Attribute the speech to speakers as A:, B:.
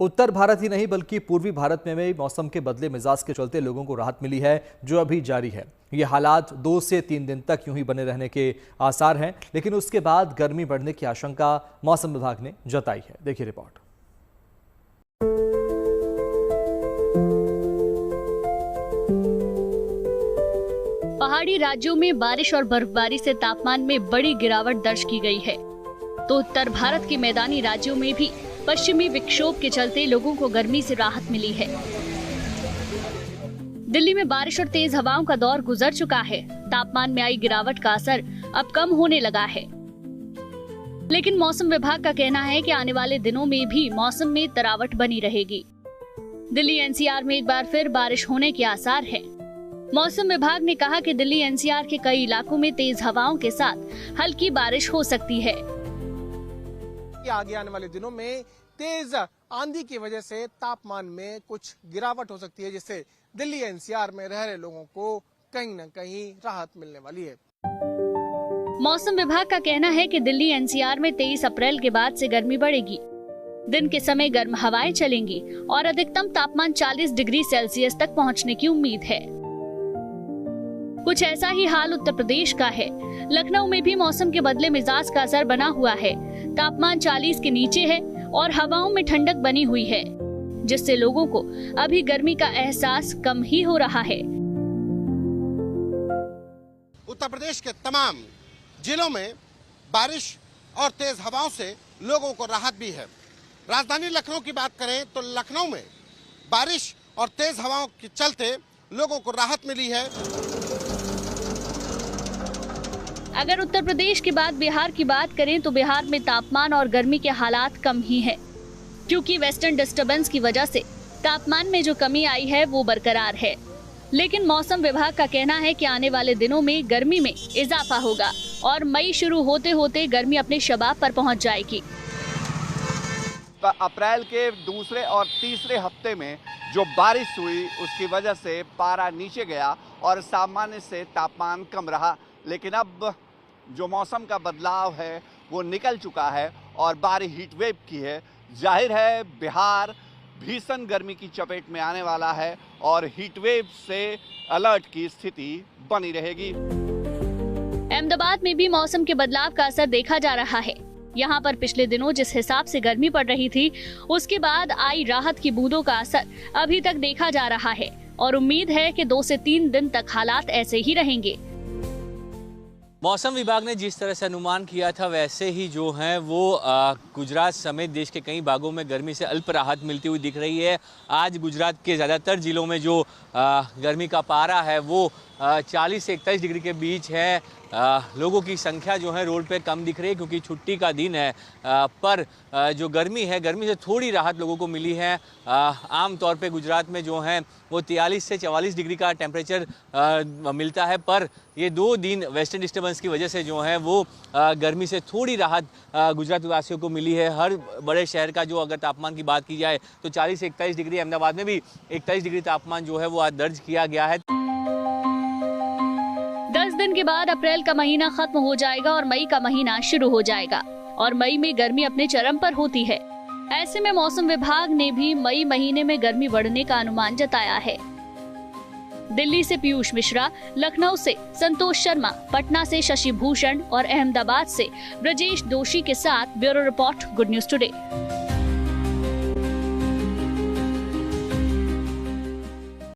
A: उत्तर भारत ही नहीं बल्कि पूर्वी भारत में भी मौसम के बदले मिजाज के चलते लोगों को राहत मिली है, जो अभी जारी है। ये हालात 2 से 3 दिन तक यूं ही बने रहने के आसार हैं, लेकिन उसके बाद गर्मी बढ़ने की आशंका मौसम विभाग ने जताई है। देखिए रिपोर्ट।
B: पहाड़ी राज्यों में बारिश और बर्फबारी से तापमान में बड़ी गिरावट दर्ज की गई है, तो उत्तर भारत के मैदानी राज्यों में भी पश्चिमी विक्षोभ के चलते लोगों को गर्मी से राहत मिली है। दिल्ली में बारिश और तेज हवाओं का दौर गुजर चुका है। तापमान में आई गिरावट का असर अब कम होने लगा है, लेकिन मौसम विभाग का कहना है कि आने वाले दिनों में भी मौसम में तरावट बनी रहेगी। दिल्ली एनसीआर में एक बार फिर बारिश होने के आसार हैं। मौसम विभाग ने कहा कि दिल्ली एनसीआर के कई इलाकों में तेज हवाओं के साथ हल्की बारिश हो सकती है।
C: आगे आने वाले दिनों में तेज आंधी की वजह से तापमान में कुछ गिरावट हो सकती है, जिससे दिल्ली एनसीआर में रह रहे लोगों को कहीं न कहीं राहत मिलने वाली है।
B: मौसम विभाग का कहना है कि दिल्ली एनसीआर में 23 अप्रैल के बाद से गर्मी बढ़ेगी। दिन के समय गर्म हवाएं चलेंगी और अधिकतम तापमान 40 डिग्री सेल्सियस तक पहुंचने की उम्मीद है। कुछ ऐसा ही हाल उत्तर प्रदेश का है। लखनऊ में भी मौसम के बदले मिजाज का असर बना हुआ है। तापमान 40 के नीचे है और हवाओं में ठंडक बनी हुई है, जिससे लोगों को अभी गर्मी का एहसास कम ही हो रहा है।
D: उत्तर प्रदेश के तमाम जिलों में बारिश और तेज हवाओं से लोगों को राहत भी है। राजधानी लखनऊ की बात करें तो लखनऊ में बारिश और तेज हवाओं के चलते लोगों को राहत मिली है।
B: अगर उत्तर प्रदेश के बाद बिहार की बात करें तो बिहार में तापमान और गर्मी के हालात कम ही हैं, क्योंकि वेस्टर्न डिस्टर्बेंस की वजह से तापमान में जो कमी आई है वो बरकरार है। लेकिन मौसम विभाग का कहना है कि आने वाले दिनों में गर्मी में इजाफा होगा और मई शुरू होते होते गर्मी अपने शबाब पर पहुंच जाएगी।
E: अप्रैल के दूसरे और तीसरे हफ्ते में जो बारिश हुई उसकी वजह से पारा नीचे गया और सामान्य से तापमान कम रहा, लेकिन अब जो मौसम का बदलाव है वो निकल चुका है और बारी हीट वेव की है। जाहिर है बिहार भीषण गर्मी की चपेट में आने वाला है और हीट वेव से अलर्ट की स्थिति बनी रहेगी।
B: अहमदाबाद में भी मौसम के बदलाव का असर देखा जा रहा है। यहाँ पर पिछले दिनों जिस हिसाब से गर्मी पड़ रही थी, उसके बाद आई राहत की बूंदों का असर अभी तक देखा जा रहा है और उम्मीद है कि 2 से 3 दिन तक हालात ऐसे ही रहेंगे।
F: मौसम विभाग ने जिस तरह से अनुमान किया था वैसे ही जो है वो गुजरात समेत देश के कई भागों में गर्मी से अल्प राहत मिलती हुई दिख रही है। आज गुजरात के ज़्यादातर जिलों में जो गर्मी का पारा है वो 40 से 41 डिग्री के बीच है। लोगों की संख्या जो है रोड पे कम दिख रही है क्योंकि छुट्टी का दिन है, पर जो गर्मी है, गर्मी से थोड़ी राहत लोगों को मिली है। आम तौर पे गुजरात में जो है वो 43 से 44 डिग्री का टेम्परेचर मिलता है, पर ये 2 दिन वेस्टर्न डिस्टर्बेंस की वजह से जो है वो गर्मी से थोड़ी राहत गुजरात वासियों को मिली है। हर बड़े शहर का जो अगर तापमान की बात की जाए तो 40 से 41 डिग्री, अहमदाबाद में भी 41 डिग्री तापमान जो है वो आज दर्ज किया गया है।
B: 10 दिन के बाद अप्रैल का महीना खत्म हो जाएगा और मई का महीना शुरू हो जाएगा और मई में गर्मी अपने चरम पर होती है। ऐसे में मौसम विभाग ने भी मई महीने में गर्मी बढ़ने का अनुमान जताया है। दिल्ली से पीयूष मिश्रा, लखनऊ से संतोष शर्मा, पटना से शशि भूषण और अहमदाबाद से ब्रजेश दोषी के साथ bureau report, good news today.